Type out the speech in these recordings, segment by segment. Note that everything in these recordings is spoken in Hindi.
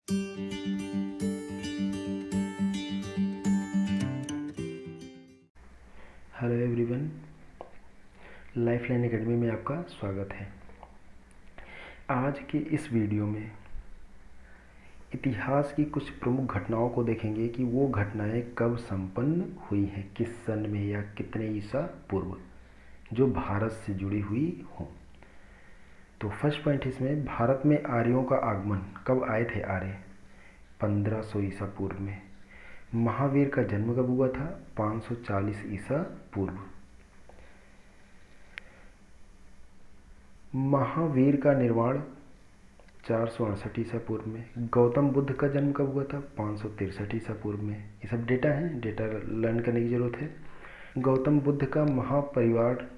हेलो एवरीवन, लाइफलाइन एकेडमी में आपका स्वागत है। आज के इस वीडियो में इतिहास की कुछ प्रमुख घटनाओं को देखेंगे कि वो घटनाएं कब संपन्न हुई हैं, किस सन में या कितने ईसा पूर्व, जो भारत से जुड़ी हुई हों। तो फर्स्ट पॉइंट इसमें, भारत में आर्यों का आगमन कब आए थे आर्य? 1500 ईसा पूर्व में। महावीर का जन्म कब हुआ था? 540 ईसा पूर्व। महावीर का निर्माण 468 ईसा पूर्व में। गौतम बुद्ध का जन्म कब हुआ था? 563 ईसा पूर्व में। ये सब डेटा है, डेटा लर्न करने की ज़रूरत है। गौतम बुद्ध का महापरिवार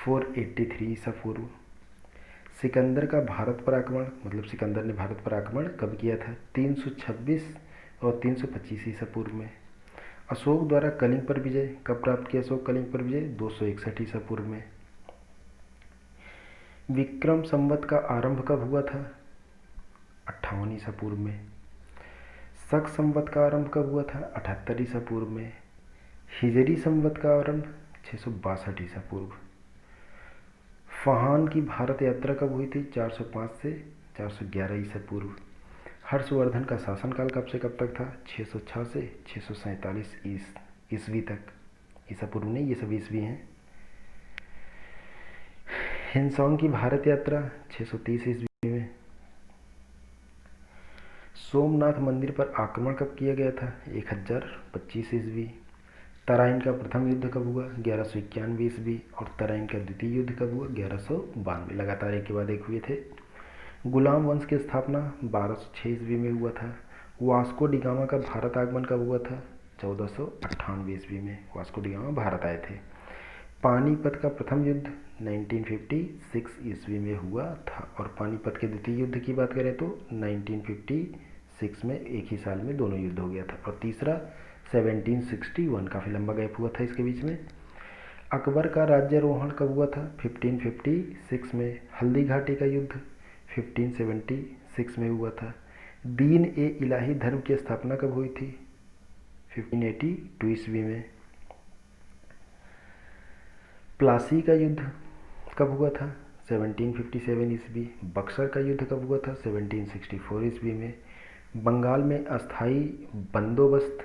483 ईसा पूर्व। सिकंदर का भारत पर आक्रमण, मतलब सिकंदर ने भारत पर आक्रमण कब किया था? 326 और 325 ईसा पूर्व में। अशोक द्वारा कलिंग पर विजय कब प्राप्त किया? अशोक कलिंग पर विजय 261 ईसा पूर्व में। विक्रम संवत का आरंभ कब हुआ था? 58 ईसा पूर्व में। शक संवत का आरंभ कब हुआ था? 78 ईसा पूर्व में। हिजरी संवत का आरंभ 662 ईसा पूर्व। फहान की भारत यात्रा कब हुई थी? 405 से 411 ईसा पूर्व। हर्षवर्धन का शासनकाल कब से कब तक था? 606 से 647 ईस्वी तक। ईसा पूर्व नहीं, ये सब ईस्वी हैं। हिंसोंग की भारत यात्रा 630 ईस्वी में। सोमनाथ मंदिर पर आक्रमण कब किया गया था? 1025 ईस्वी। तराइन का प्रथम युद्ध कब हुआ? 1191 ईस्वी। और तराइन का द्वितीय युद्ध कब हुआ? 1192। लगातार एक के बाद एक हुए थे। गुलाम वंश की स्थापना 1206 ईस्वी में हुआ था। वास्को डिगामा का भारत आगमन कब हुआ था? 1498 ईस्वी में वास्को डिगामा भारत आए थे। पानीपत का प्रथम युद्ध 1956 ईस्वी में हुआ था। और पानीपत के द्वितीय युद्ध की बात करें तो 1956 में, एक ही साल में दोनों युद्ध हो गया था। और तीसरा 1761, काफ़ी लंबा गैप हुआ था इसके बीच में। अकबर का राज्यारोहण कब हुआ था? 1556 में। हल्दी घाटी का युद्ध 1576 में हुआ था। दीन ए इलाही धर्म की स्थापना कब हुई थी? 1582 ईस्वी में। प्लासी का युद्ध कब हुआ था? 1757 ईस्वी। बक्सर का युद्ध कब हुआ था? 1764 ईस्वी में। बंगाल में अस्थाई बंदोबस्त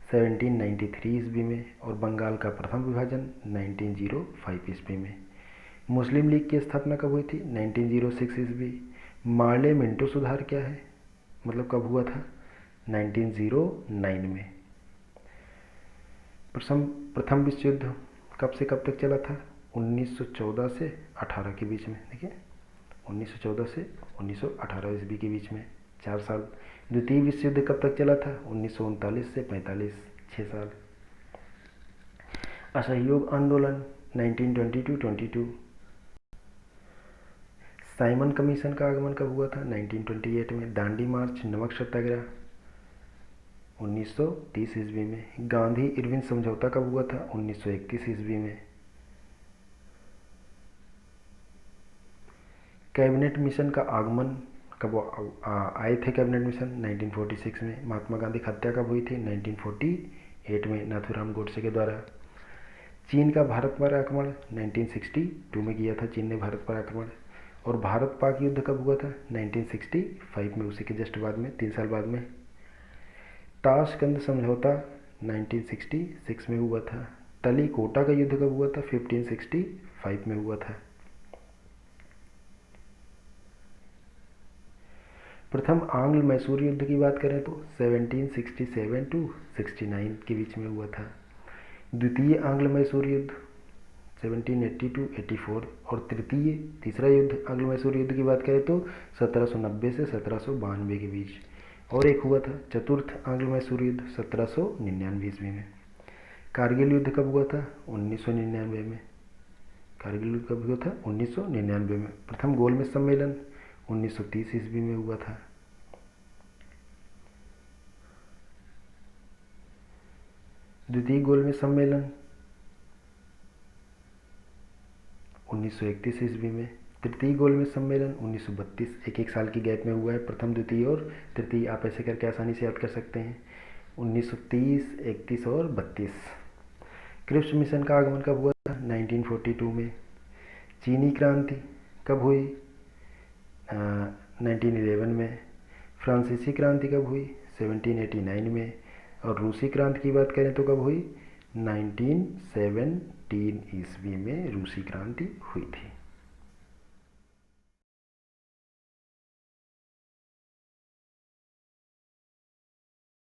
1793 ईस्वी में। और बंगाल का प्रथम विभाजन 1905 ईस्वी में। मुस्लिम लीग की स्थापना कब हुई थी? 1906 ईस्वी। मार्ले मिंटो सुधार क्या है, मतलब कब हुआ था? 1909 में। प्रथम विश्व युद्ध कब से कब तक चला था? 1914 से 18 के बीच में। देखिए, 1914 से 1918 ईस्वी के बीच में 4 साल। द्वितीय विश्व युद्ध कब तक चला था? 1939 से 45, 6 साल। असहयोग आंदोलन 1922। साइमन कमीशन का आगमन कब हुआ था? 1928 में। दांडी मार्च, नमक सत्याग्रह 1930 ईस्वी में। गांधी इरविन समझौता कब हुआ था? 1931 ईस्वी में। कैबिनेट मिशन का आगमन कब आए थे? कैबिनेट मिशन 1946 में। महात्मा गांधी की हत्या कब हुई थी? 1948 में, नाथूराम गोडसे के द्वारा। चीन का भारत पर आक्रमण 1962 में किया था चीन ने भारत पर आक्रमण। और भारत पाक युद्ध कब हुआ था? 1965 में, उसी के जस्ट बाद में, 3 साल बाद में। ताशकंद समझौता 1966 में हुआ था। तलीकोटा का युद्ध कब हुआ था? 1565 में हुआ था। प्रथम आंग्ल मैसूर युद्ध की बात करें तो 1767 टू 69 के बीच में हुआ था। द्वितीय आंग्ल मैसूर युद्ध 1780 टू 84। और तीसरा युद्ध आंग्ल मैसूर युद्ध की बात करें तो 1790 से 1792 के बीच। और एक हुआ था चतुर्थ आंग्ल मैसूर युद्ध 1799 ईस्वी में। कारगिल युद्ध कब हुआ था? 1999 में। कारगिल युद्ध कब हुआ था? 1999 में। प्रथम गोलमेज सम्मेलन 1930 ईस्वी में हुआ था। द्वितीय गोलमेज सम्मेलन 1931 ईस्वी में। तृतीय गोलमेज सम्मेलन 1932, एक एक साल की गैप में हुआ है, प्रथम, द्वितीय और तृतीय। आप ऐसे करके आसानी से याद कर सकते हैं। 1930, 31 और 32। क्रिप्स मिशन का आगमन कब हुआ था? 1942 में। चीनी क्रांति कब हुई? 1911 में। फ्रांसीसी क्रांति कब हुई? 1789 में। और रूसी क्रांति की बात करें तो कब हुई? 1917 ईस्वी में रूसी क्रांति हुई थी।